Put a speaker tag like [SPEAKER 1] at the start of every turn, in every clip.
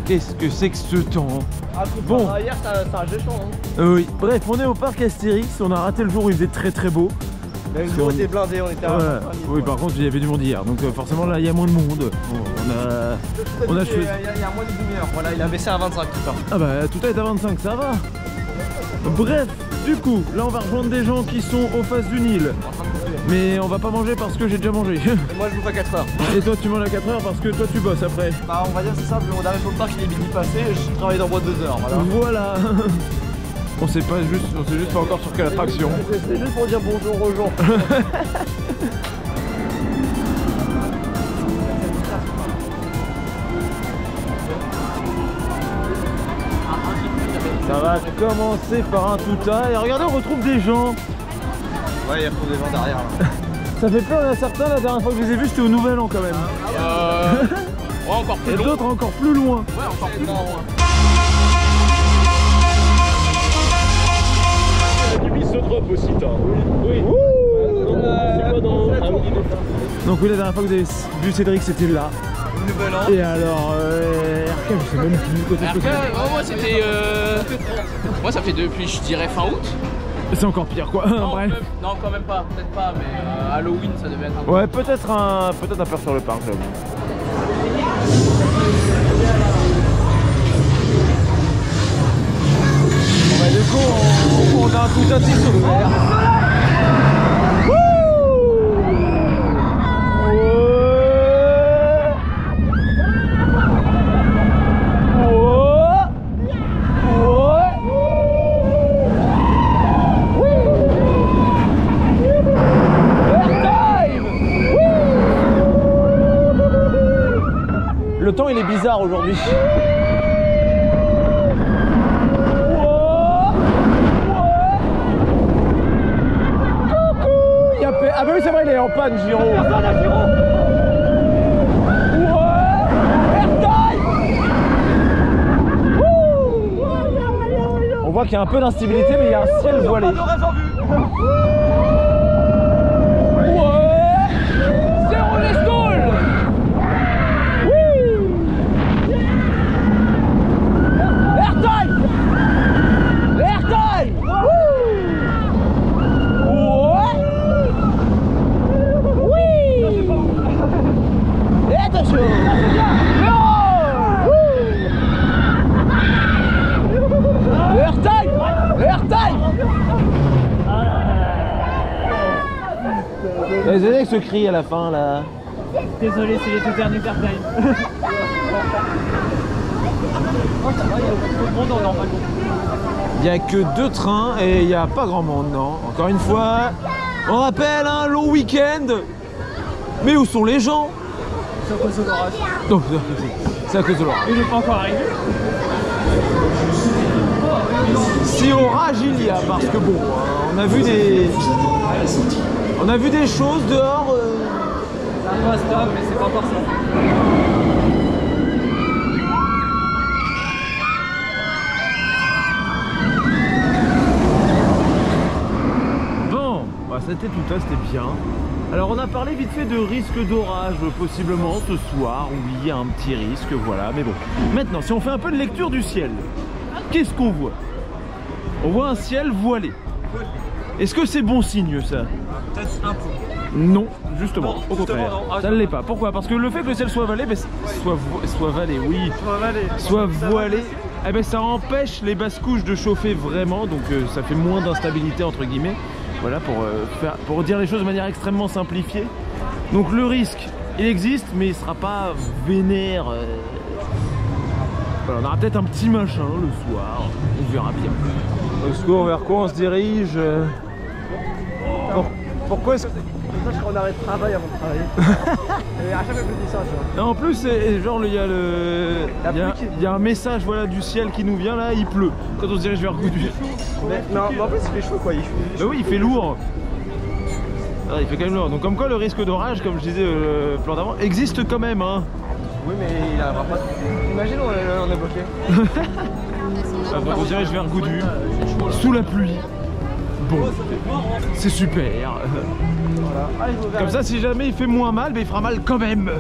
[SPEAKER 1] qu'est-ce que c'est que ce temps?
[SPEAKER 2] Bon, hier c'est un géchant. Hein.
[SPEAKER 1] Oui, bref, on est au parc Astérix, on a raté le jour où il faisait très beau.
[SPEAKER 2] Le jour était blindé, on était à
[SPEAKER 1] voilà. Oui, par contre, il y avait du monde hier, donc forcément là il y a moins de monde. On a choisi.
[SPEAKER 2] Il y a moins de demi-heure, voilà, il a baissé à 25 tout ça.
[SPEAKER 1] Ah bah tout est à 25, ça va. Bref, du coup, là on va rejoindre des gens qui sont aux faces du Nil. Mais on va pas manger parce que j'ai déjà mangé.
[SPEAKER 2] Et moi je bouffe à 4 heures.
[SPEAKER 1] Et toi tu manges à 4 heures parce que toi tu bosses après.
[SPEAKER 2] Bah on va dire c'est simple, on arrive au parc, il est midi passé, je travaille dans moins de 2 heures.
[SPEAKER 1] Voilà. On sait juste pas encore sur quelle attraction.
[SPEAKER 2] C'est juste pour dire bonjour aux gens.
[SPEAKER 1] Ça va commencer par un touta et regardez, on retrouve des gens.
[SPEAKER 2] Ouais, il y a trop des gens derrière. Là.
[SPEAKER 1] Ça fait peur, il y en a certains, la dernière fois que je les ai vus, c'était au Nouvel An quand même.
[SPEAKER 3] Ouais, encore plus
[SPEAKER 1] et
[SPEAKER 3] loin.
[SPEAKER 1] d'autres encore plus loin.
[SPEAKER 3] Ouais, encore plus loin. Du misotrope aussi, toi. Oui. C'est quoi dans
[SPEAKER 1] donc oui, la dernière fois que vous avez vu Cédric, c'était là.
[SPEAKER 2] Nouvel An.
[SPEAKER 1] Et alors, RK, je sais même plus du côté de
[SPEAKER 3] moi c'était... Moi ça fait depuis, je dirais, fin août.
[SPEAKER 1] C'est encore pire quoi.
[SPEAKER 3] Non,
[SPEAKER 1] bref.
[SPEAKER 3] non, quand même pas, peut-être pas, mais Halloween ça devait être un peu...
[SPEAKER 1] Ouais, peut-être un peur sur le parc, j'avoue. Bah, du coup, on a un tout à petit ouvert. Le temps il est bizarre aujourd'hui. Ah bah oui c'est vrai, il est en panne Giro. On voit qu'il y a un peu d'instabilité mais il y a un ciel voilé. Vous avez ce cri à la fin là.
[SPEAKER 4] Désolé, c'est les tout derniers airtime.
[SPEAKER 1] Il n'y a que 2 trains et il n'y a pas grand monde, non. Encore une fois, on rappelle un long week-end. Mais où sont les gens?
[SPEAKER 4] C'est à cause de l'orage.
[SPEAKER 1] Non, c'est à cause de l'orage.
[SPEAKER 4] Il n'est pas encore arrivé.
[SPEAKER 1] Si orage il y a, parce que bon, on a vu des choses dehors.
[SPEAKER 4] Ça arrive à stop, mais c'est pas encore ça.
[SPEAKER 1] Bon, bah, c'était tout ça, c'était bien. Alors on a parlé vite fait de risque d'orage possiblement ce soir. Oui, il y a un petit risque, voilà, mais bon. Maintenant, si on fait un peu de lecture du ciel, qu'est-ce qu'on voit? On voit un ciel voilé. Est-ce que c'est bon signe ça?
[SPEAKER 2] Peut-être un peu.
[SPEAKER 1] Non, justement, au contraire.
[SPEAKER 2] Non.
[SPEAKER 1] Ça ne l'est pas. Pourquoi? Parce que le fait que le ciel soit voilé, soit voilé, oui. Soit voilé, eh ben, ça empêche les basses couches de chauffer vraiment, donc ça fait moins d'instabilité entre guillemets. Voilà, pour dire les choses de manière extrêmement simplifiée. Donc le risque, il existe, mais il sera pas vénère. Voilà, on aura peut-être un petit machin le soir, on verra bien. Au secours, vers quoi on se dirige? Pourquoi est-ce que...
[SPEAKER 2] Parce qu'on arrête de travail avant de travailler. Et à chaque fois que je dis ça, tu vois.
[SPEAKER 1] En plus, genre il y a un message voilà, du ciel qui nous vient là, il pleut. Quand on se dirige vers Goudu.
[SPEAKER 2] Mais en plus il fait chaud quoi, il fait
[SPEAKER 1] Bah oui, il fait lourd. Ah, il fait quand même lourd. Donc comme quoi le risque d'orage, comme je disais le plan d'avant, existe quand même. Hein.
[SPEAKER 2] Oui mais il arrivera pas. Imagine on est bloqué.
[SPEAKER 1] Donc on se dirige vers Goudu, sous la pluie. Bon, c'est super. Comme ça, si jamais il fait moins mal, mais il fera mal quand même.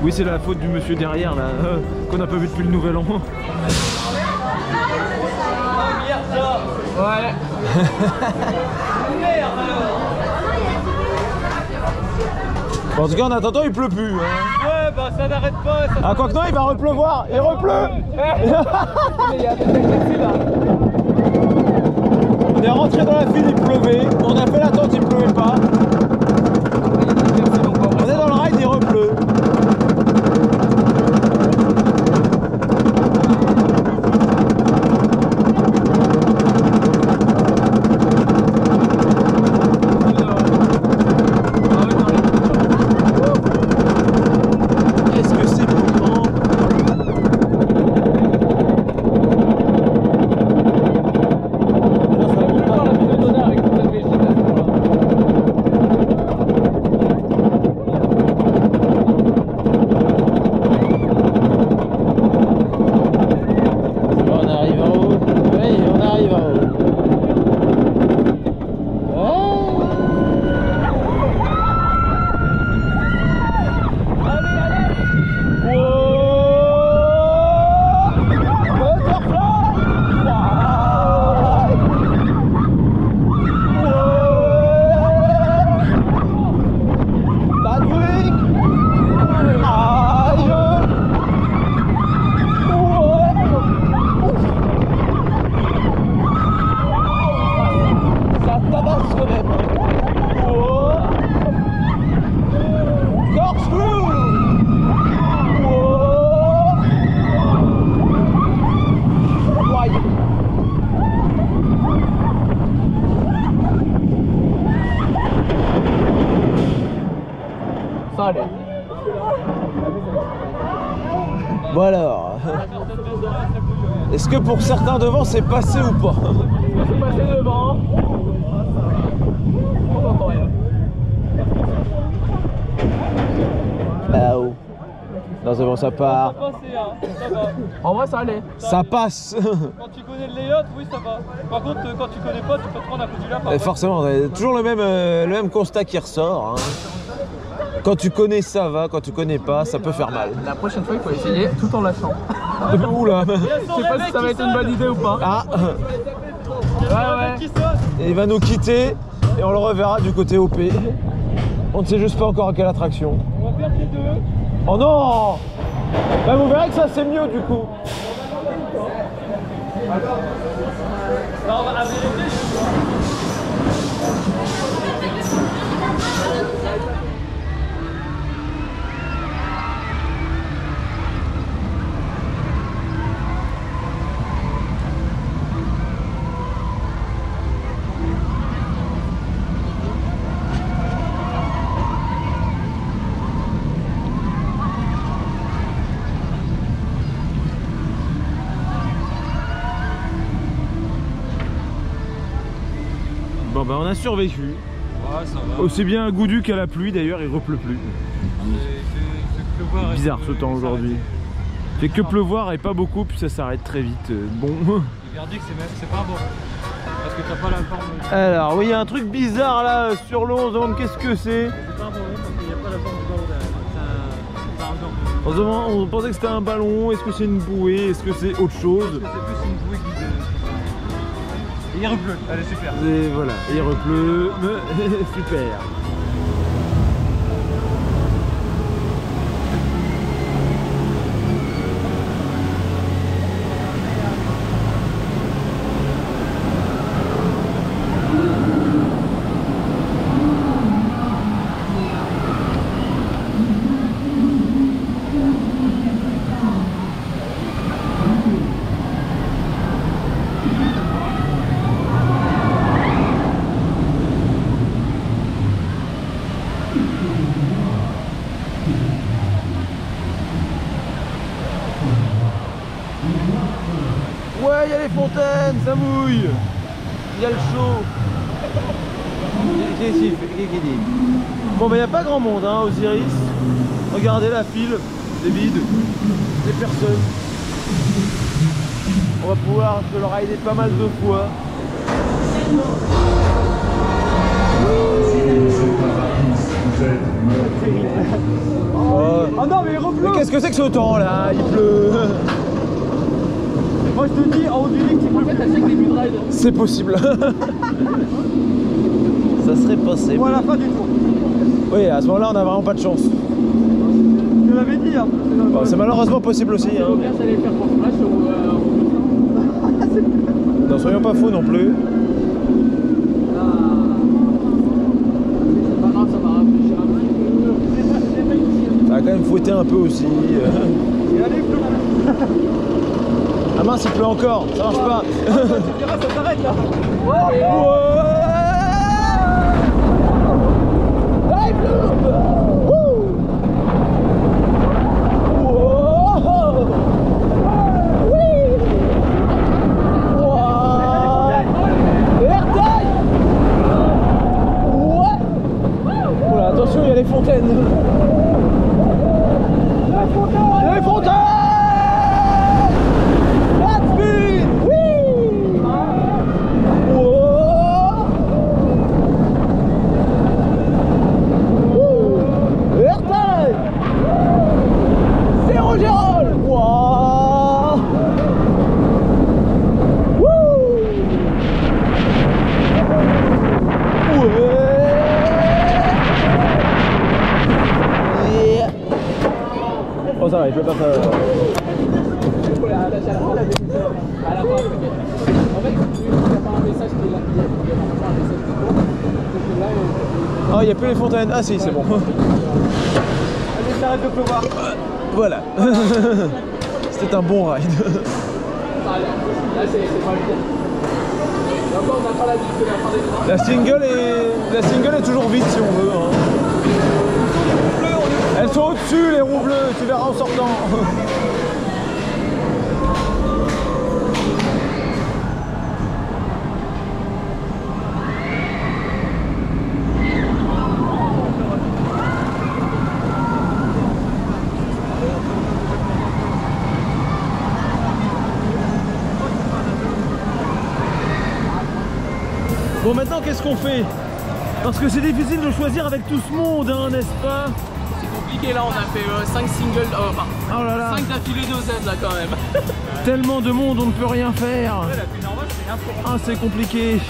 [SPEAKER 1] Oui, c'est la faute du monsieur derrière là, qu'on n'a pas vu depuis le nouvel an.
[SPEAKER 4] Ouais.
[SPEAKER 1] Bon, en tout cas, en attendant, il pleut plus. Hein.
[SPEAKER 4] Ouais, bah ça n'arrête pas. Ça
[SPEAKER 1] Ah, quoi que non, il va repleuvoir. Il repleut. On est rentré dans la file, il pleuvait. On a fait l'attente, il pleuvait pas. On est dans le ride, il repleut. Qu'est-ce que c'est pourtant? On arrive en haut. Oui, on arrive en haut. Bon alors, est-ce que pour certains devant c'est passé ou pas?
[SPEAKER 4] C'est passé devant. On n'entend rien.
[SPEAKER 1] Là-haut. Non c'est bon, ça part.
[SPEAKER 4] Ça passait, hein. Ça va. En vrai, ça allait.
[SPEAKER 1] Ça passe.
[SPEAKER 4] Quand tu connais le layout, oui, ça va. Par contre, quand tu connais pas, tu peux te prendre un coup du lapin.
[SPEAKER 1] Et forcément, toujours le même constat qui ressort. Hein. Quand tu connais ça va, quand tu connais pas, ça peut faire mal.
[SPEAKER 4] La prochaine fois, il faut essayer tout en lâchant.
[SPEAKER 1] Oula.
[SPEAKER 4] Je sais pas si ça va être une bonne idée ou pas.
[SPEAKER 1] Ah.
[SPEAKER 4] Ouais.
[SPEAKER 1] Et il va nous quitter et on le reverra du côté OP. On ne sait juste pas encore à quelle attraction.
[SPEAKER 4] On va faire les deux.
[SPEAKER 1] Oh non! Bah vous verrez que ça c'est mieux du coup.
[SPEAKER 4] Non, on va la vérité.
[SPEAKER 1] Bon bah on a survécu.
[SPEAKER 3] Ouais, ça va.
[SPEAKER 1] Aussi bien à Goudu qu'à la pluie d'ailleurs, il repleut plus. Bizarre ce temps aujourd'hui. Il fait que pleuvoir et pas beaucoup, puis ça s'arrête très vite. Bon.
[SPEAKER 3] Le verdict, c'est pas bon. Parce que t'as pas la forme.
[SPEAKER 1] Alors oui, il y a un truc bizarre là sur l'eau, on se demande qu'est-ce que c'est.
[SPEAKER 3] C'est pas bon parce qu'il n'y a pas la forme du ballon derrière.
[SPEAKER 1] On pensait que c'était un ballon, est-ce que c'est une bouée, est-ce que c'est autre chose?
[SPEAKER 3] C'est plus une bouée qui. Et il repleut, allez super.
[SPEAKER 1] Et voilà, il repleut, super. Ouais, il y a les fontaines, ça mouille. Il y a le chaud. Qu'est-ce qu'il dit? Bon, bah, il n'y a pas grand monde, hein, Osiris. Regardez la file, c'est vide. Des personnes. On va pouvoir se le rider pas mal de fois.
[SPEAKER 2] Oh non, mais il repleut.
[SPEAKER 1] Mais qu'est-ce que c'est que ce temps là? Il pleut.
[SPEAKER 2] Moi je te dis, en haut du lit, tu peux faire.
[SPEAKER 1] C'est possible. Ça serait possible.
[SPEAKER 2] Bon, à la fin du tour.
[SPEAKER 1] Oui, à ce moment-là, on n'a vraiment pas de chance.
[SPEAKER 2] Je te l'avais dit. Hein.
[SPEAKER 1] Bon, c'est malheureusement possible aussi. Hein. Ne soyons pas fous non plus. Ça va quand même fouetter un peu aussi. Ah mince, il pleut encore, ça marche pas.
[SPEAKER 2] Tu diras, ça s'arrête là.
[SPEAKER 1] Attention, il y a les fontaines. Les fontaines. That's speed. Oui. Airtime. Zéro Gérald. Wow. Oh ça va, il peut pas faire... Oh, il n'y a plus les fontaines. Ah si, c'est bon.
[SPEAKER 2] Allez, t'arrêtes de pleuvoir.
[SPEAKER 1] Voilà. C'était un bon ride. La single est toujours vide si on veut. Hein. Elles sont au-dessus les roues bleues, tu verras en sortant. Bon, maintenant qu'est-ce qu'on fait? Parce que c'est difficile de choisir avec tout ce monde, hein, n'est-ce pas?
[SPEAKER 4] Compliqué là, on a fait 5 singles, enfin
[SPEAKER 1] oh là là.
[SPEAKER 4] 5 d'affilée d'OZ là quand même.
[SPEAKER 1] Tellement de monde, on ne peut rien faire. Ah, c'est compliqué.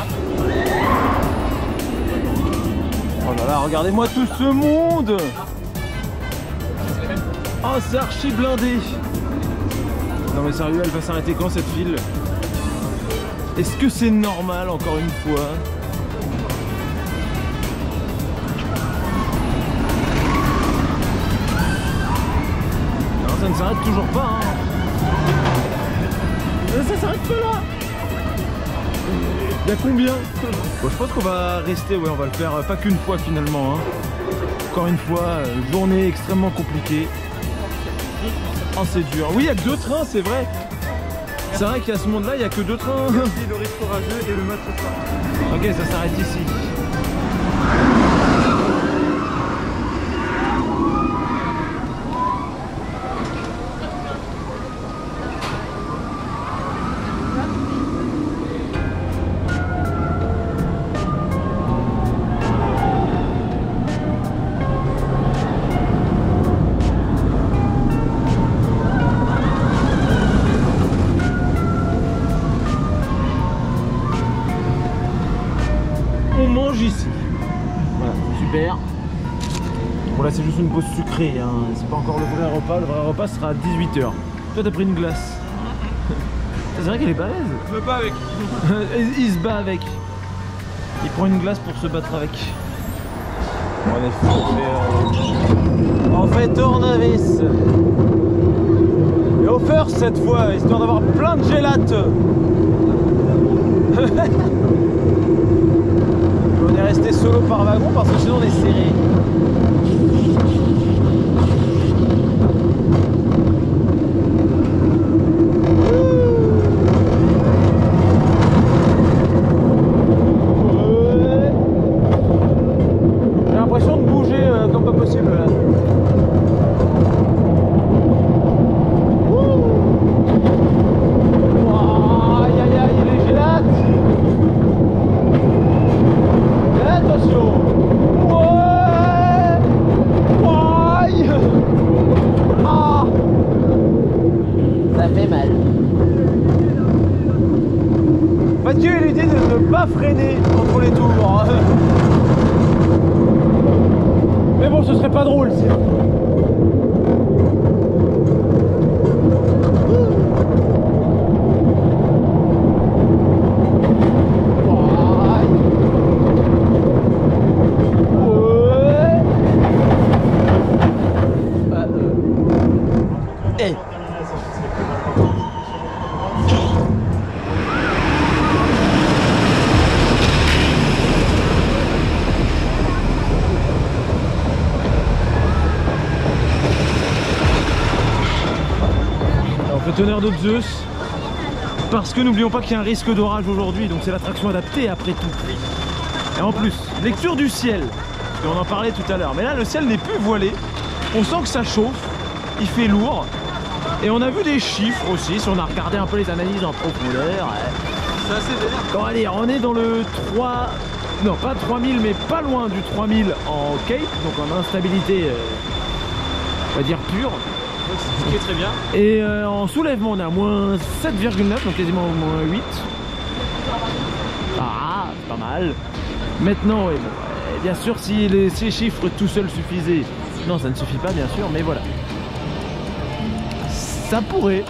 [SPEAKER 1] Oh là là, regardez-moi tout ce monde. Oh, c'est archi blindé. Non mais sérieux, elle va s'arrêter quand cette file? Est-ce que c'est normal encore une fois? Ça ne s'arrête toujours pas, hein. Ça s'arrête pas là. Il y a combien? Bon, je pense qu'on va rester, ouais, on va le faire pas qu'une fois finalement, hein. Encore une fois, journée extrêmement compliquée. Oh, c'est dur. Oui, il n'y a que 2 trains, c'est vrai. C'est vrai qu'il y a ce monde-là, il n'y a que 2 trains.
[SPEAKER 2] Le risque orageux et le match ce soir.
[SPEAKER 1] Ok, ça s'arrête ici. On mange ici. Voilà, super. Bon là c'est juste une pause sucrée, hein. C'est pas encore le vrai repas. Le vrai repas sera à 18 h. Toi t'as pris une glace. C'est vrai qu'elle est balèze.
[SPEAKER 4] Je me bats avec.
[SPEAKER 1] Il se bat avec. Il prend une glace pour se battre avec. Bon, on fait tournevis. Et au first cette fois, histoire d'avoir plein de gélates. On est resté solo par wagon parce que sinon on est serré. J'ai l'impression de bouger comme pas possible là. Aïe aïe aïe, les gélates. Attention. Ouais. ne pas freiner entre les tours. Mais bon, ce serait pas drôle sinon. Tonnerre de Zeus, parce que n'oublions pas qu'il y a un risque d'orage aujourd'hui, donc c'est l'attraction adaptée après tout. Et en plus, lecture du ciel, et on en parlait tout à l'heure, mais là le ciel n'est plus voilé, on sent que ça chauffe, il fait lourd, et on a vu des chiffres aussi, si on a regardé un peu les analyses en profondeur.
[SPEAKER 4] C'est assez vénère.
[SPEAKER 1] Bon allez, on est dans le 3... Non, pas 3000, mais pas loin du 3000 en Cape, donc en instabilité, on va dire pure.
[SPEAKER 4] Ce qui est très bien.
[SPEAKER 1] Et en soulèvement, on est à moins 7,9, donc quasiment moins 8. Ah, c'est pas mal. Maintenant, oui, bon, bien sûr, si ces chiffres tout seuls suffisaient, non, ça ne suffit pas, bien sûr, mais voilà. Ça pourrait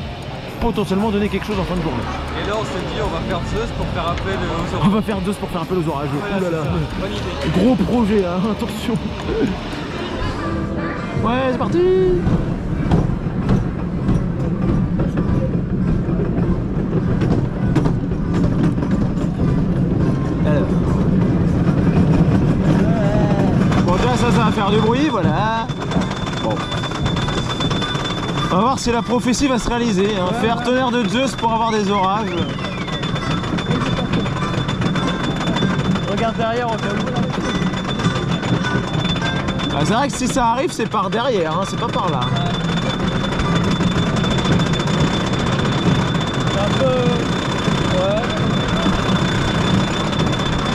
[SPEAKER 1] potentiellement donner quelque chose en fin de journée.
[SPEAKER 4] Et là, on s'est dit, on va faire Zeus pour faire appel aux orages.
[SPEAKER 1] On va faire Zeus pour faire appel aux orages.
[SPEAKER 4] Voilà,
[SPEAKER 1] Ouh là là.
[SPEAKER 4] bonne idée.
[SPEAKER 1] Gros projet, hein, attention. Ouais, c'est parti. Bon, déjà ça va faire du bruit, voilà. Bon. On va voir si la prophétie va se réaliser, hein. Faire tonnerre de Zeus pour avoir des orages.
[SPEAKER 2] Regarde derrière au cas où.
[SPEAKER 1] Bah, c'est vrai que si ça arrive, c'est par derrière, hein, c'est pas par là.
[SPEAKER 2] C'est un peu... Ouais.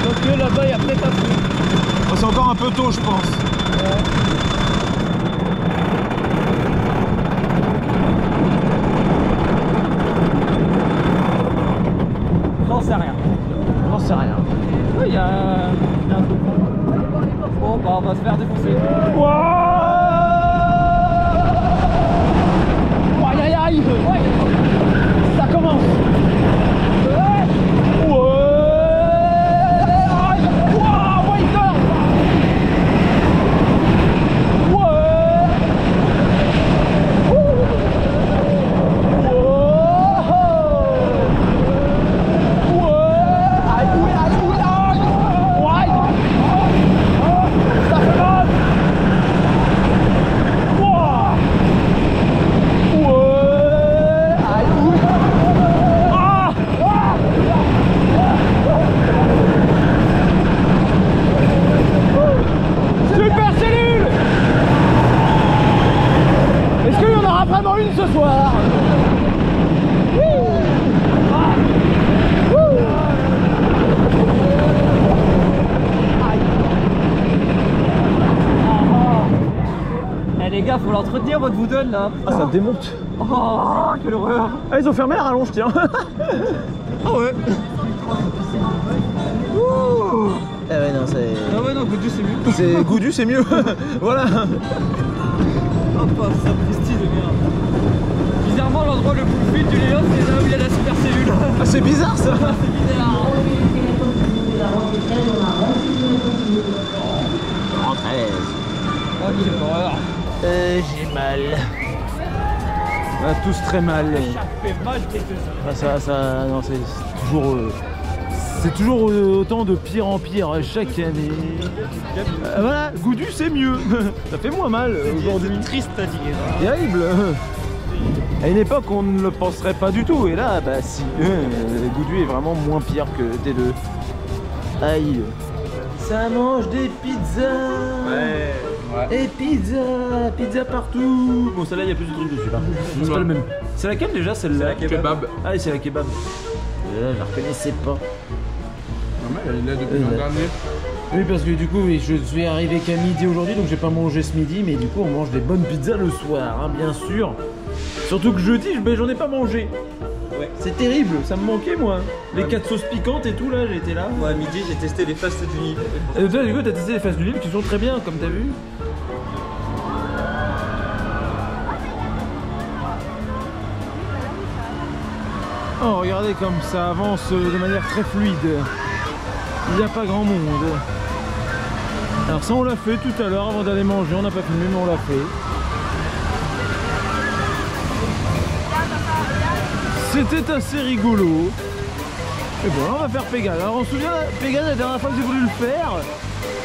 [SPEAKER 2] Donc là-bas, il y a peut-être un truc.
[SPEAKER 1] Oh, c'est encore un peu tôt, je pense.
[SPEAKER 2] Ouais. J'en sais rien.
[SPEAKER 1] J'en sais rien.
[SPEAKER 2] Oui, il y a un truc. Bon, bah on va se faire défoncer.
[SPEAKER 1] Aïe aïe aïe. Ça commence. Ce soir.
[SPEAKER 2] Eh les gars, faut l'entretenir votre Woodon là.
[SPEAKER 1] Ah, ça démonte.
[SPEAKER 2] Oh, quelle horreur.
[SPEAKER 1] Ah, ils ont fermé la rallonge, tiens.
[SPEAKER 2] Ah ouais.
[SPEAKER 1] Ah ouais, non, c'est...
[SPEAKER 2] Ah ouais, non, Goudu c'est mieux.
[SPEAKER 1] C'est Goudu, c'est mieux. Voilà.
[SPEAKER 2] Oh, pas ça, style de merde. Bizarrement, l'endroit le plus fluide du Léon, c'est là où il y a la super cellule.
[SPEAKER 1] Ah, c'est bizarre ça.
[SPEAKER 2] C'est bizarre.
[SPEAKER 1] En 13.
[SPEAKER 2] Oh, quelle horreur.
[SPEAKER 1] J'ai mal. On a tous très mal.
[SPEAKER 2] Ça fait mal quelque chose.
[SPEAKER 1] Non, c'est toujours autant de pire en pire chaque année. Voilà, Goudu c'est mieux. Ça fait moins mal aujourd'hui.
[SPEAKER 2] C'est triste à dire.
[SPEAKER 1] Terrible. À une époque on ne le penserait pas du tout. Et là, bah si. Goudu est vraiment moins pire que T2. Aïe. Ça mange des pizzas.
[SPEAKER 4] Ouais.
[SPEAKER 1] Et pizza partout. Bon, celle-là, il y a plus de trucs dessus. C'est pas le même. C'est laquelle déjà, celle-là?
[SPEAKER 3] C'est la kebab.
[SPEAKER 1] Ah, oui, c'est la kebab. Je la reconnaissais pas.
[SPEAKER 3] Elle est là depuis l'an dernier.
[SPEAKER 1] Oui, parce que du coup, oui, je suis arrivé qu'à midi aujourd'hui, donc j'ai pas mangé ce midi, mais du coup, on mange des bonnes pizzas le soir, hein, bien sûr. Surtout que jeudi, j'en ai pas mangé.
[SPEAKER 2] Ouais.
[SPEAKER 1] C'est terrible, ça me manquait moi. Les 4 sauces piquantes et tout là, j'étais là.
[SPEAKER 2] Moi à midi j'ai testé les fastes du Nil.
[SPEAKER 1] Et toi du coup t'as testé les faces du Nil qui sont très bien comme t'as vu. Oh regardez comme ça avance de manière très fluide. Il n'y a pas grand monde. Alors ça on l'a fait tout à l'heure avant d'aller manger, on n'a pas filmé mais on l'a fait. C'était assez rigolo. Et bon, là on va faire Pégase. Alors on se souvient, Pégase, la dernière fois que j'ai voulu le faire,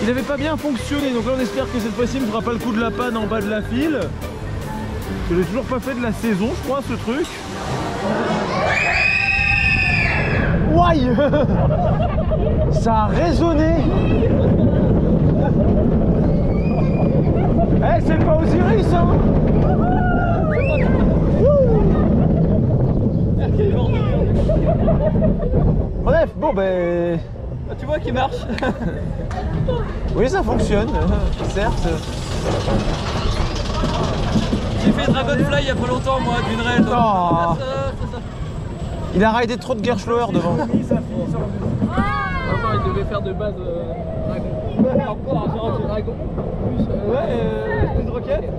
[SPEAKER 1] il n'avait pas bien fonctionné. Donc là on espère que cette fois-ci il ne fera pas le coup de la panne en bas de la file. Je l'ai toujours pas fait de la saison, je crois, ce truc. Ouaille. Ça a résonné. Eh, c'est pas Osiris, hein. Bref, bon ben...
[SPEAKER 2] Ah, tu vois qu'il marche.
[SPEAKER 1] Oui, ça fonctionne, certes.
[SPEAKER 2] J'ai fait Dragonfly il y a pas longtemps moi, d'une raid.
[SPEAKER 1] Oh.
[SPEAKER 2] Ça.
[SPEAKER 1] Il a raidé trop de Gerschloer devant.
[SPEAKER 2] Attends, il devait faire de base Dragon. Encore un Dragon. Plus de roquette.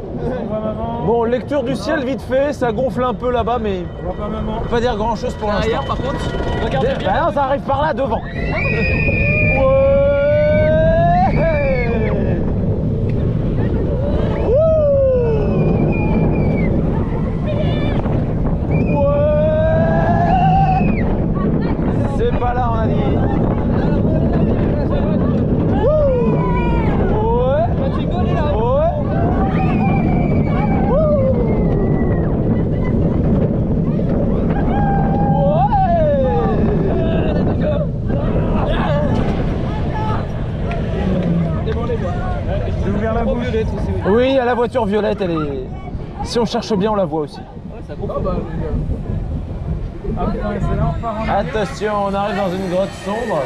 [SPEAKER 1] Bon, lecture du ciel vite fait, ça gonfle un peu là-bas, mais on peut pas dire grand chose pour l'instant.
[SPEAKER 2] Derrière par contre, regardez bien.
[SPEAKER 1] Bah non, ça arrive par là devant. C'est pas là, on a dit. Oui, à la voiture violette, elle est... Si on cherche bien, on la voit aussi. Attention, on arrive dans une grotte sombre.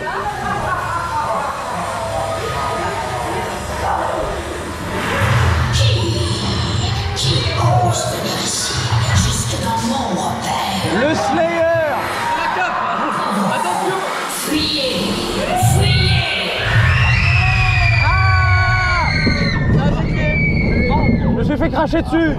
[SPEAKER 1] Le Slayer.
[SPEAKER 2] Attention.
[SPEAKER 5] Fuyez! Fuyez!
[SPEAKER 1] Je me suis fait cracher dessus.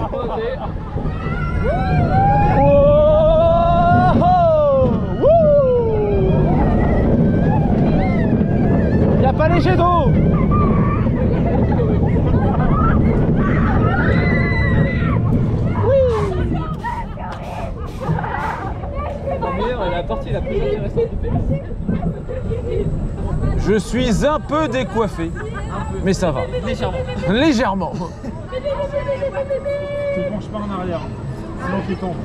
[SPEAKER 1] Il n'y a pas les jets d'eau.
[SPEAKER 2] La partie la plus intéressante du pays.
[SPEAKER 1] Je suis un peu décoiffé, mais ça va.
[SPEAKER 2] Légèrement.
[SPEAKER 1] Légèrement.
[SPEAKER 4] Tu ne penches pas en arrière, sinon tu tombes.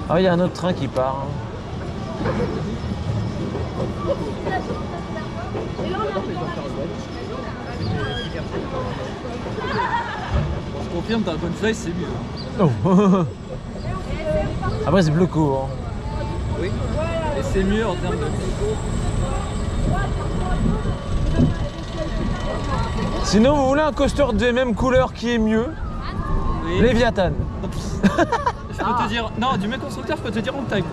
[SPEAKER 1] Ah, il y a un autre train qui part.
[SPEAKER 2] Je confirme, Dragonfly c'est mieux.
[SPEAKER 1] Oh. Après c'est bleu court.
[SPEAKER 2] Oui. Et c'est mieux en termes de...
[SPEAKER 1] Sinon vous voulez un coaster des mêmes couleurs qui est mieux?
[SPEAKER 2] Oui.
[SPEAKER 1] Léviathan.
[SPEAKER 2] Je peux te dire... Non, du même constructeur, je peux te dire on time.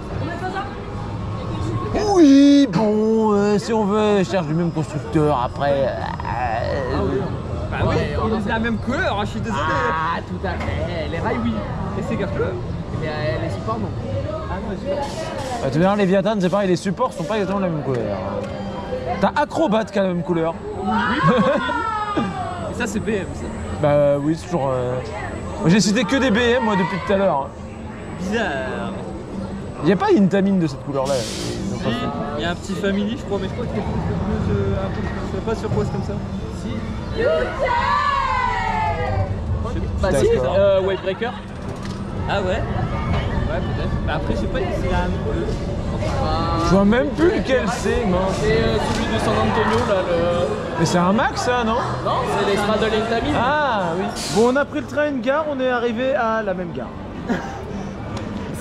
[SPEAKER 1] Oui, bon, si on veut, je cherche du même constructeur après.
[SPEAKER 2] Bah oui, on a la même couleur, hein, je suis désolé.
[SPEAKER 6] Ah, tout à fait. Les rails, oui.
[SPEAKER 2] Et c'est gaffe.
[SPEAKER 6] Mais les supports, non.
[SPEAKER 2] Ah non, les supports.
[SPEAKER 1] Tu verras, Léviathan, c'est pareil, les supports sont pas exactement la même couleur. T'as Acrobat qui a la même couleur.
[SPEAKER 2] Et ça c'est BM ça.
[SPEAKER 1] Bah oui, c'est toujours... J'ai cité que des BM moi depuis tout à l'heure.
[SPEAKER 2] Bizarre.
[SPEAKER 1] Il n'y a pas Intamin de cette couleur là.
[SPEAKER 2] Il y a un petit family je crois, mais je crois que c'est plus un peu, je sais pas sur quoi c'est comme ça. Si.
[SPEAKER 6] Bah si,
[SPEAKER 1] D'accord.
[SPEAKER 6] Wavebreaker.
[SPEAKER 2] Ah ouais. Ouais peut-être. Bah après je sais pas si c'est un bleu.
[SPEAKER 1] Je vois même plus lequel c'est, mince.
[SPEAKER 6] C'est celui de San Antonio, là, le...
[SPEAKER 1] Mais c'est un Max ça, non?
[SPEAKER 6] Non, c'est les Straddle Intamin.
[SPEAKER 1] Ah oui. Bon, on a pris le train à une gare, on est arrivé à la même gare.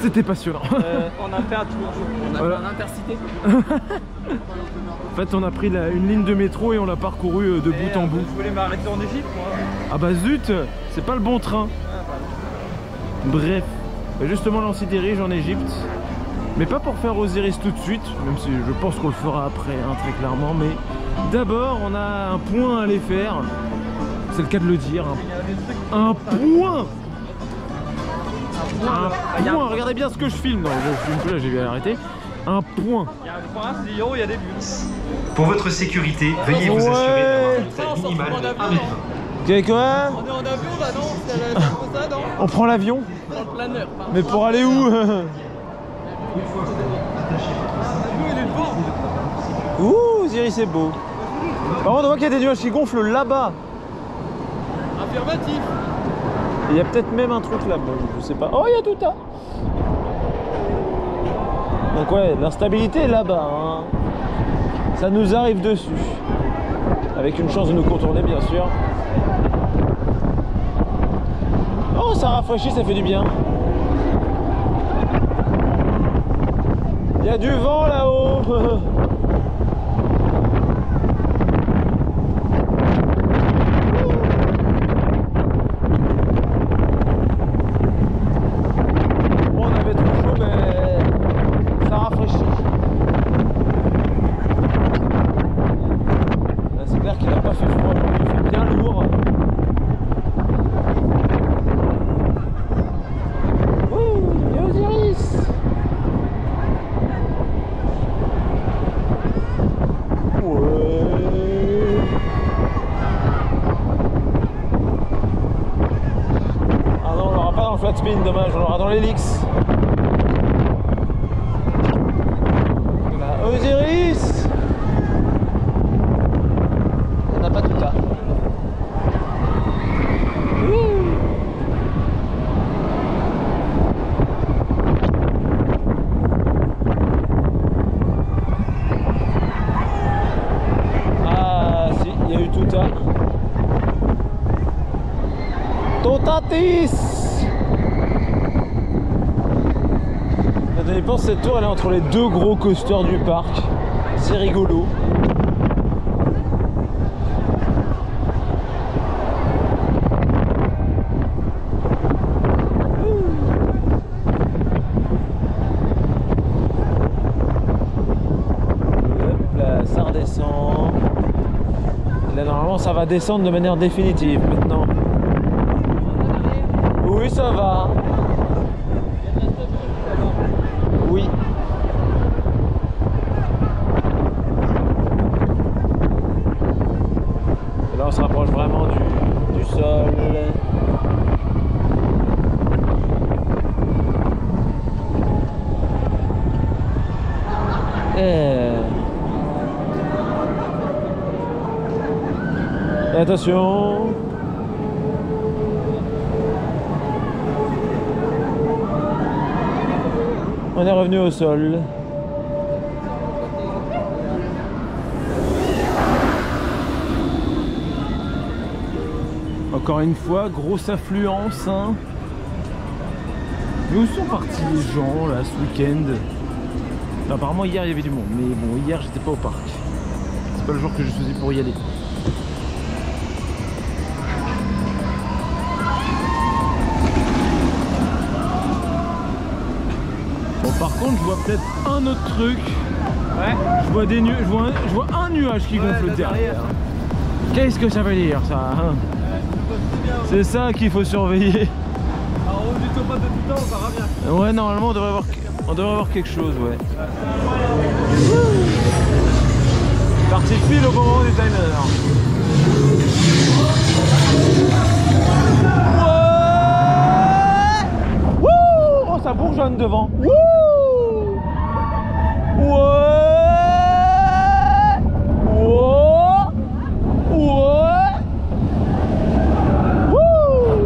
[SPEAKER 1] C'était passionnant.
[SPEAKER 2] On a fait un tour.
[SPEAKER 6] On a
[SPEAKER 1] Voilà.
[SPEAKER 6] fait un intercité.
[SPEAKER 1] En fait, on a pris une ligne de métro et on l'a parcouru de bout en bout.
[SPEAKER 2] Je voulais m'arrêter en Égypte moi.
[SPEAKER 1] Ah bah zut, c'est pas le bon train. Bref. Et justement, là on s'y dirige en Égypte. Mais pas pour faire Osiris tout de suite, même si je pense qu'on le fera après, hein, très clairement. Mais d'abord, on a un point à aller faire. C'est le cas de le dire. Un point. Un point. Regardez bien ce que je filme. Non, je filme plus là, j'ai bien arrêté. Un point.
[SPEAKER 4] Il y a un prince, il y a des bulles.
[SPEAKER 7] Pour votre sécurité, veuillez vous assurer d'avoir une taille minimale de 1 m.
[SPEAKER 1] Ok, quoi?
[SPEAKER 2] On est en avion là, non? C'est comme ça, non?
[SPEAKER 1] On prend l'avion?
[SPEAKER 6] Dans le planeur. pardon.
[SPEAKER 1] Mais pour aller où? Ouh, Osiris c'est beau. Par contre, on voit qu'il y a des nuages qui gonflent là-bas.
[SPEAKER 2] Affirmatif.
[SPEAKER 1] Il y a peut-être même un truc là-bas, je sais pas. Oh, il y a tout ça. Donc ouais, l'instabilité est là-bas. Hein. Ça nous arrive dessus. Avec une chance de nous contourner, bien sûr. Oh, ça rafraîchit, ça fait du bien. Il y a du vent là-haut. Bon, on avait trop chaud, mais ça rafraîchit. Là, c'est clair qu'il n'a pas fait froid, il fait bien lourd. Ouh, et Osiris. Ah non, on l'aura pas dans le flat spin, dommage, on l'aura dans l'hélice. Osiris. On n'a pas tout ça. Totatis. Ça dépend, cette tour elle est entre les deux gros coasters du parc. C'est rigolo. Hop là, ça redescend. Et là normalement ça va descendre de manière définitive maintenant. Oui, ça va. Oui. Et là, on se rapproche vraiment du sol. Et attention. On est revenu au sol. Encore une fois, grosse affluence. Hein. Mais où sont partis les gens là ce week-end? Enfin, apparemment hier il y avait du monde, mais bon hier j'étais pas au parc. C'est pas le jour que je choisis pour y aller. Par contre, je vois peut-être un autre truc. Ouais. Je vois des je vois un nuage qui gonfle derrière. Qu'est-ce que ça veut dire ça hein? C'est ça qu'il faut surveiller.
[SPEAKER 4] Alors au du topaz de Titan, on verra bien.
[SPEAKER 1] Ouais, normalement on devrait avoir quelque chose, ouais. Parti pile au moment du timer. Ouais. Wouh. Oh, ça bourgeonne devant. Wouh. Ouais. Ouais. Ouais. Wouh.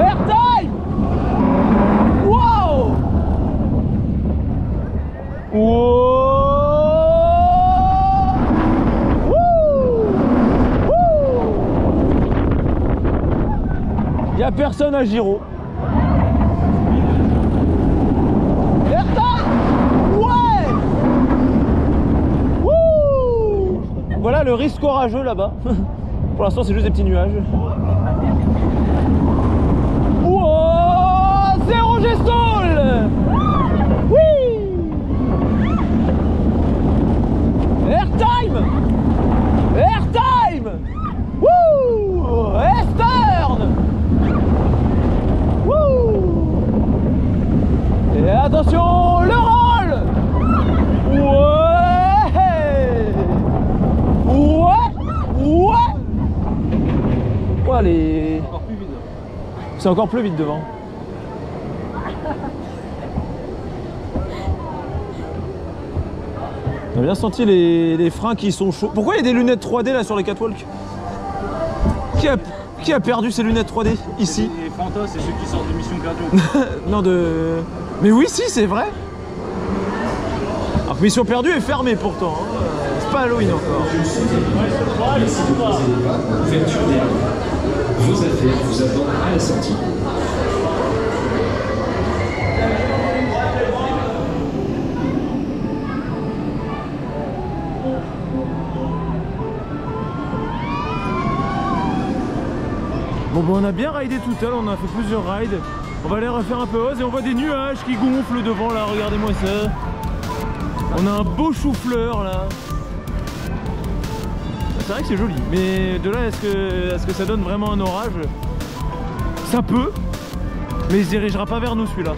[SPEAKER 1] Airtime. Wow. Wow. Il y a personne à Giro. Voilà le risque orageux là-bas. Pour l'instant c'est juste des petits nuages. Wow.
[SPEAKER 2] encore plus vite.
[SPEAKER 1] C'est encore plus vite devant. On a bien senti les freins qui sont chauds. Pourquoi il y a des lunettes 3D là sur les catwalks? Qui a perdu ses lunettes 3D ici?
[SPEAKER 3] Les Fantas, c'est ceux qui sortent de Mission Cadeau.
[SPEAKER 1] Non de... Mais oui si c'est vrai. Alors que Mission Perdue est fermée pourtant. Hein. C'est pas Halloween encore.
[SPEAKER 7] Ouverture des halles. Vos affaires vous attendent à la sortie.
[SPEAKER 1] Bon bah on a bien raidé tout à l'heure, on a fait plusieurs rides. On va aller refaire un peu hausse et on voit des nuages qui gonflent devant là, regardez-moi ça. On a un beau chou-fleur là. C'est vrai que c'est joli, mais de là est-ce que ça donne vraiment un orage? Ça peut, mais il se dirigera pas vers nous celui-là.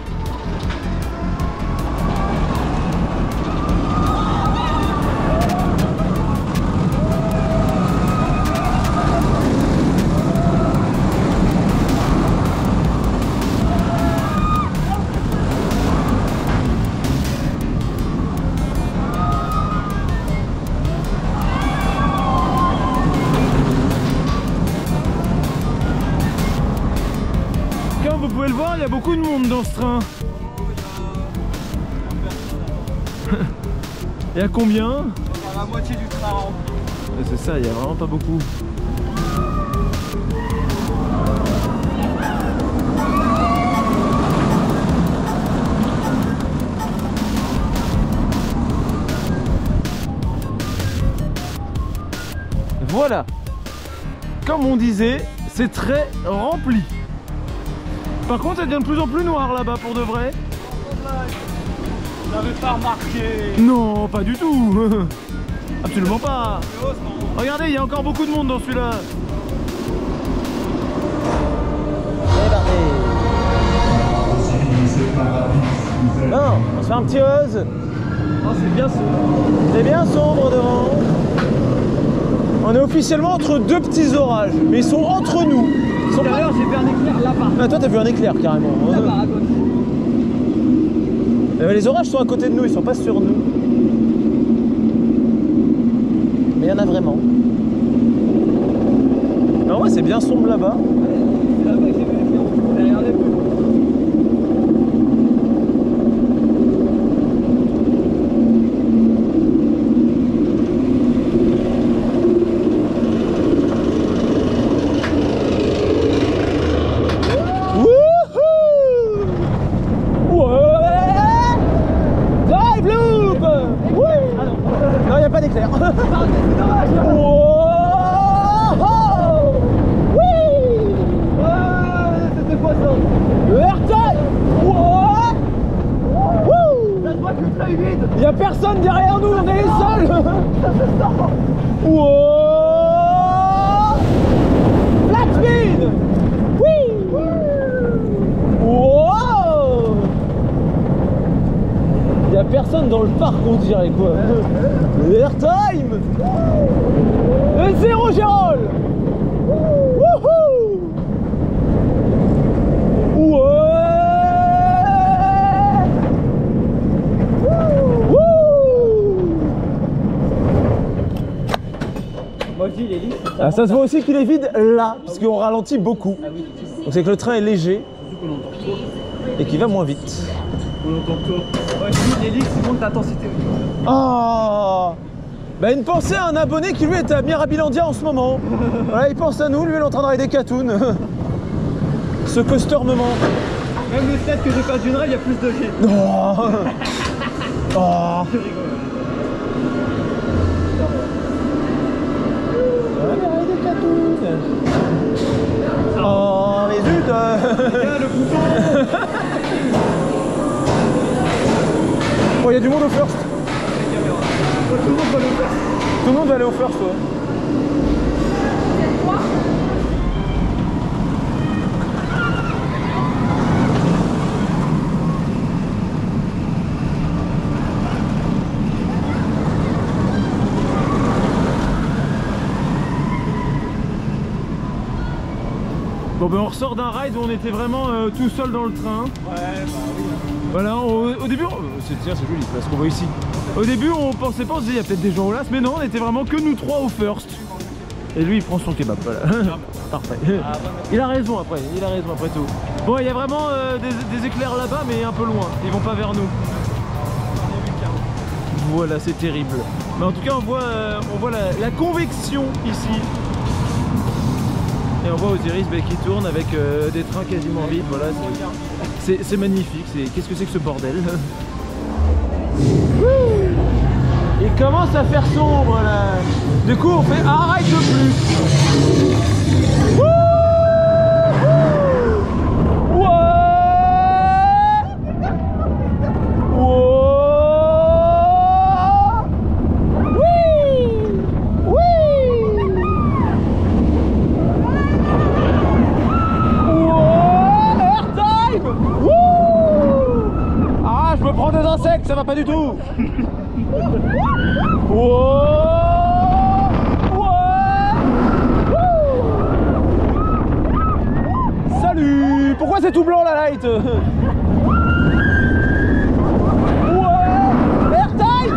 [SPEAKER 1] Vous pouvez le voir, il y a beaucoup de monde dans ce train. Il y a combien?
[SPEAKER 2] La moitié du train rempli.
[SPEAKER 1] C'est ça, il y a vraiment pas beaucoup. Voilà. Comme on disait, c'est très rempli. Par contre, ça devient de plus en plus noir là-bas pour de vrai.
[SPEAKER 2] Vous n'avez pas remarqué?
[SPEAKER 1] Non, pas du tout. Absolument pas. Regardez, il y a encore beaucoup de monde dans celui-là. Non, on se fait un petit hose.
[SPEAKER 2] Oh, c'est bien sombre.
[SPEAKER 1] C'est bien sombre devant. On est officiellement entre deux petits orages, mais ils sont entre nous.
[SPEAKER 2] Tout à l'heure, j'ai vu un éclair là-bas.
[SPEAKER 1] Ah, toi, t'as vu un éclair carrément.
[SPEAKER 2] Là-bas, à gauche.
[SPEAKER 1] Les orages sont à côté de nous, ils sont pas sur nous. Mais il y en a vraiment. Non, ouais, c'est bien sombre là-bas.
[SPEAKER 2] C'est là-bas que j'ai vu l'éclair. Derrière les bleus.
[SPEAKER 1] Il n'y a personne derrière nous, on est les seuls. Wow. Flat speed. Oui. Wow. Il n'y a personne dans le parc, on dirait quoi. Airtime. Le 0 Gérol. Wouhou. Wow. Ah, ça se voit aussi qu'il est vide là, parce qu'on ralentit beaucoup. Donc c'est que le train est léger et qu'il va moins vite.
[SPEAKER 3] On entend quoi?
[SPEAKER 2] Ouais, l'hélice, il monte l'intensité.
[SPEAKER 1] Ah, bah une pensée à un abonné qui lui est à Mirabilandia en ce moment. Voilà, il pense à nous, lui il est en train de rider Katoon. Ce costernement.
[SPEAKER 2] Même le fait que je fasse une rêve, il y a plus de G.
[SPEAKER 1] Oh. Oh. Oh mais zut.
[SPEAKER 2] Tiens, le bouton.
[SPEAKER 1] Oh, il y a du monde au first.
[SPEAKER 2] Tout le monde va le faire.
[SPEAKER 1] Tout le monde va aller au first, ouais. Bon ben on ressort d'un ride où on était vraiment tout seul dans le train.
[SPEAKER 4] Ouais, bah oui.
[SPEAKER 1] Voilà, au début, c'est joli là, ce qu'on voit ici. Au début, on pensait pas, on se disait il y a peut-être des gens au las, mais non, on était vraiment que nous trois au first. Et lui, il prend son kebab, voilà. Parfait. Il a raison après tout. Bon, il y a vraiment des éclairs là-bas, mais un peu loin. Ils vont pas vers nous. Voilà, c'est terrible. Mais en tout cas, on voit la convection ici. Et on voit Osiris qui tourne avec des trains quasiment vides. Voilà, c'est magnifique. Qu'est-ce que c'est que ce bordel? Il commence à faire sombre là. Du coup, on fait un ride de plus. Ça va pas du tout. Salut. Pourquoi c'est tout blanc la light? Airtime.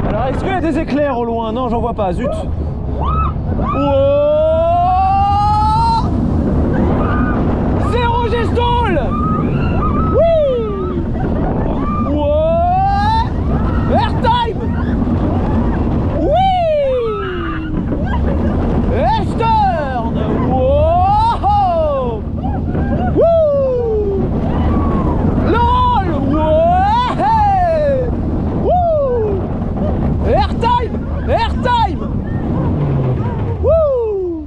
[SPEAKER 1] Alors est-ce qu'il y a des éclairs au loin? Non, j'en vois pas, zut. Zéro gestole. Airtime! Oui! Eastern! Wow! Woo! LOL! Ouais! Woo! Airtime! Airtime! Woo!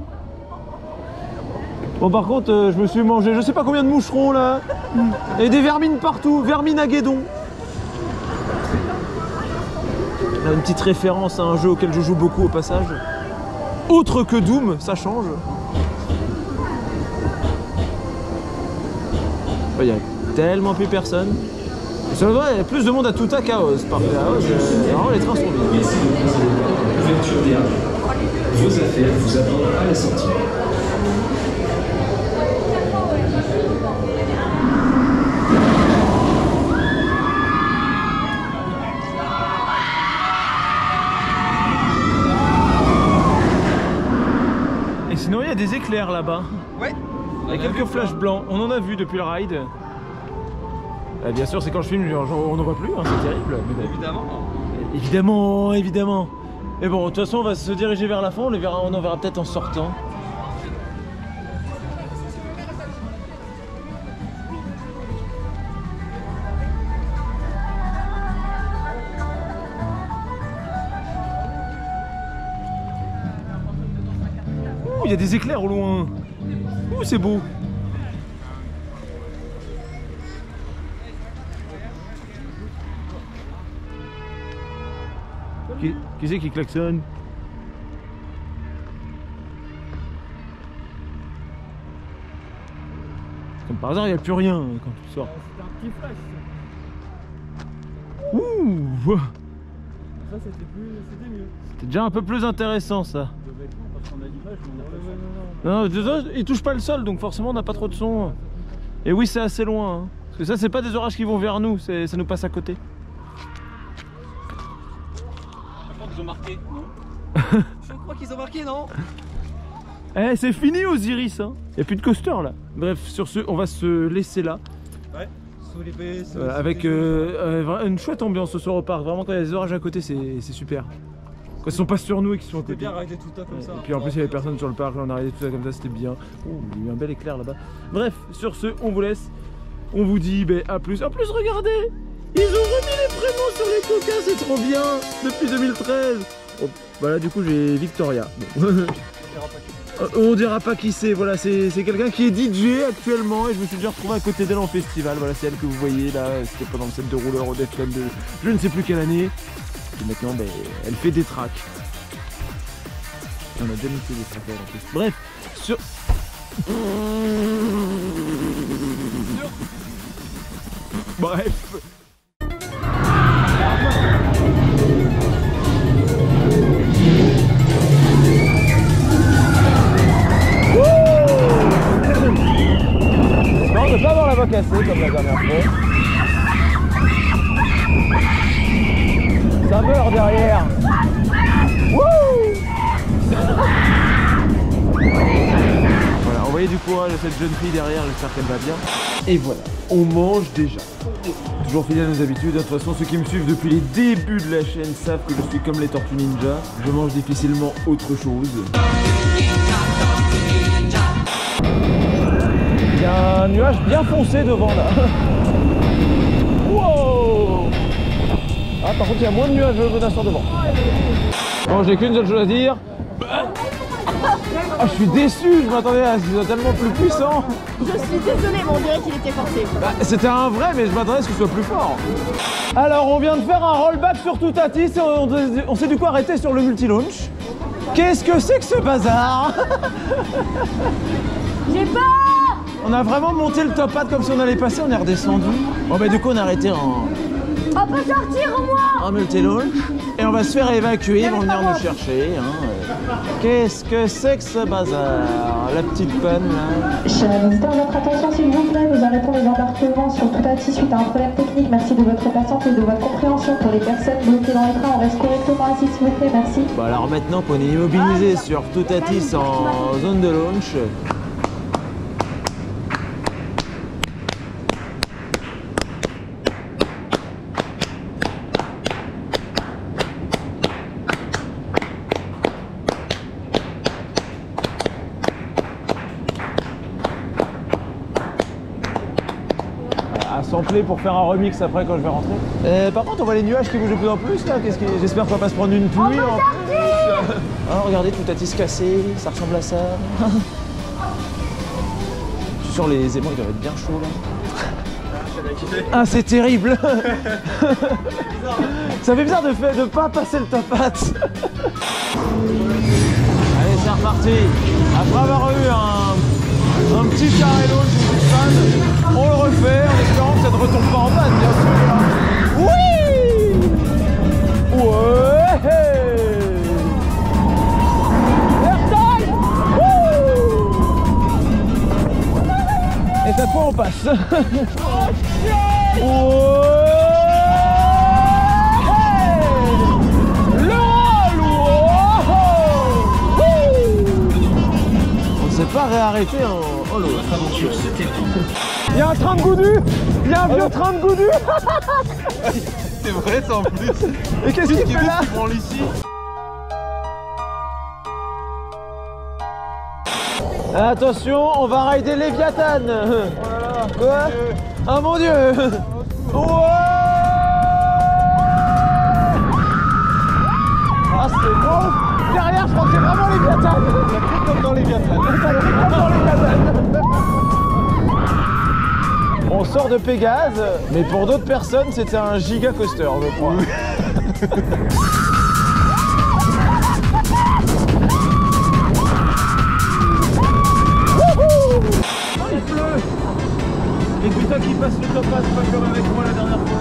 [SPEAKER 1] Bon, par contre, je me suis mangé je sais pas combien de moucherons là. Et des vermines partout, vermines à guédon. Une petite référence à un jeu auquel je joue beaucoup au passage. Autre que Doom, ça change. Il y a tellement plus personne. Ça va, il y a plus de monde à Tuta qu'à Oz. Par contre, les trains sont vides.
[SPEAKER 7] Ouverture des rames. Vos affaires vous attendent à la sortie.
[SPEAKER 1] Sinon il y a des éclairs là-bas.
[SPEAKER 2] Ouais.
[SPEAKER 1] Il y a quelques flashs blancs. On en a vu depuis le ride. Bien sûr, c'est quand je filme, on n'en voit plus. Hein, c'est terrible. Mais bon. Évidemment. Mais bon, de toute façon, on va se diriger vers la fin. On en verra peut-être en sortant. Il y a des éclairs au loin. Ouh, c'est beau. Qui c'est qui klaxonne? Comme par hasard, il n'y a plus rien quand tu sors.
[SPEAKER 4] C'était un petit flash.
[SPEAKER 1] Ouh.
[SPEAKER 4] Ça, c'était mieux.
[SPEAKER 1] C'était déjà un peu plus intéressant ça.
[SPEAKER 4] Parce qu'on a l'image, mais on n'a pas le son.
[SPEAKER 1] Non, il touche pas le sol, donc forcément on n'a pas trop de son. Et oui, c'est assez loin. Hein. Parce que ça, c'est pas des orages qui vont vers nous, ça nous passe à côté.
[SPEAKER 4] Je crois qu'ils ont marqué, non?
[SPEAKER 2] Je crois qu'ils ont marqué, non?
[SPEAKER 1] Eh, c'est fini Osiris, hein. Il n'y a plus de coaster là. Bref, sur ce, on va se laisser là.
[SPEAKER 2] Ouais. Sous les baies,
[SPEAKER 1] Avec une chouette ambiance ce soir au parc. Vraiment, quand il y a des orages à côté, c'est super. Quand ils sont pas sur nous et qu'ils sont à côté.
[SPEAKER 2] C'était bien arrêter tout ça comme ça.
[SPEAKER 1] Et puis en plus, il y avait personne sur le parc, on a arrêté tout ça comme ça, c'était bien. Oh, il y a eu un bel éclair là-bas. Bref, sur ce, on vous laisse. On vous dit à plus. En plus, regardez, ils ont remis les prénoms sur les coquins, c'est trop bien. Depuis 2013. Oh, bah là, du coup, j'ai Victoria. Bon. On dira pas qui c'est, voilà, c'est quelqu'un qui est DJ actuellement et je me suis déjà retrouvé à côté d'elle en festival. Voilà, c'est elle que vous voyez là, c'était pendant le set de rouleur au Defcon de je ne sais plus quelle année. Et maintenant, elle fait des tracks. Et on a déjà fait des tracks en plus. Bref, sur... Bref. pas cassé comme la dernière fois. Ça meurt derrière. Wouh. Voilà, envoyez du courage à cette jeune fille derrière, j'espère qu'elle va bien. Et voilà, on mange déjà. Toujours fidèle à nos habitudes, de toute façon ceux qui me suivent depuis les débuts de la chaîne savent que je suis comme les Tortues Ninja. Je mange difficilement autre chose. Il y a un nuage bien foncé devant là. Wow. Ah par contre il y a moins de nuages menaçants devant. Bon j'ai qu'une seule chose à dire. Ah, je suis déçu, je m'attendais à ce qu'il soit tellement plus puissant.
[SPEAKER 8] Je suis désolée, mais on dirait qu'il était forcé.
[SPEAKER 1] Bah, c'était un vrai, mais je m'attendais à ce qu'il soit plus fort. Alors, on vient de faire un rollback sur Toutatis et on s'est du coup arrêté sur le multi-launch. Qu'est-ce que c'est que ce bazar?
[SPEAKER 8] J'ai peur.
[SPEAKER 1] On a vraiment monté le top hat comme si on allait passer, on est redescendu. Bon, bah, du coup, on a arrêté en
[SPEAKER 8] On peut sortir au moins.
[SPEAKER 1] multi-launch et on va se faire évacuer, ils vont venir nous chercher. Hein. Qu'est-ce que c'est que ce bazar? La petite panne là.
[SPEAKER 9] Chers visiteurs, votre attention s'il vous plaît, nous arrêtons les embarquements sur Toutatis suite à un problème technique. Merci de votre patience et de votre compréhension. Pour les personnes bloquées dans les trains, on reste correctement assis s'il vous plaît, merci.
[SPEAKER 1] Bon alors maintenant qu'on est immobilisé sur Toutatis en zone de launch, sampler pour faire un remix après quand je vais rentrer. Par contre on voit les nuages qui bougent de plus en plus là. J'espère qu'on va pas se prendre une pluie en plus. Ah, regardez Toutatis cassé, ça ressemble à ça. Je suis sûr les aimants ils doivent être bien chauds là. Ah c'est terrible. Ça fait bizarre de pas passer le top hat. Allez c'est reparti. Après avoir eu un petit carré d'eau, une petite panne, on le refait en espérant que ça ne retombe pas en panne, bien sûr. Oui. Ouais. Airtime. Et cette fois on passe. C'est pas réarrêté en l'eau. Il y a un train de Goudu. Il y a un vieux train de Goudu.
[SPEAKER 4] C'est vrai ça en plus.
[SPEAKER 1] Et qu'est-ce qu'il fait là?
[SPEAKER 4] Ici.
[SPEAKER 1] Attention, on va rider Léviathan. Quoi? Oh mon dieu. Ouais. Ah c'est beau. Derrière, je crois que c'est vraiment Léviathan.
[SPEAKER 4] Ça fait comme dans Léviathan.
[SPEAKER 1] On sort de Pégase, mais pour d'autres personnes, c'était un giga coaster, je crois. Il pleut. Et du temps qui passe le top hat, pas comme avec moi la dernière fois.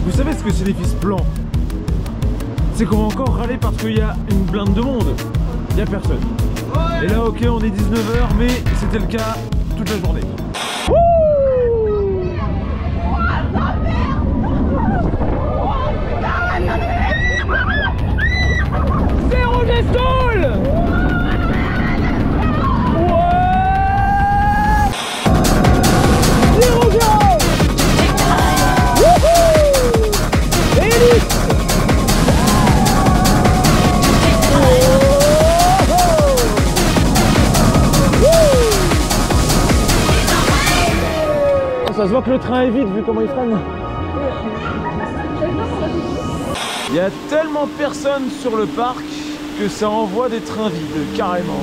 [SPEAKER 1] Vous savez ce que c'est les fils blancs? C'est qu'on va encore râler parce qu'il y a une blinde de monde. Il n'y a personne. Et là ok on est 19h mais c'était le cas toute la journée. Zéro gestole. Ça se voit que le train est vide vu comment il freine. Il y a tellement personne sur le parc que ça envoie des trains vides, carrément.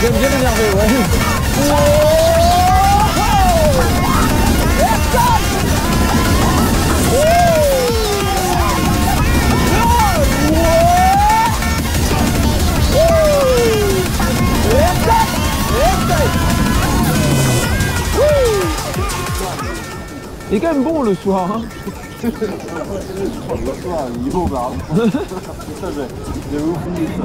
[SPEAKER 1] quand même bien énervé, ouais. Il est quand même bon le soir, hein.
[SPEAKER 10] Le soir, il est beau, bah. C'est ça, j'avais oublié ça.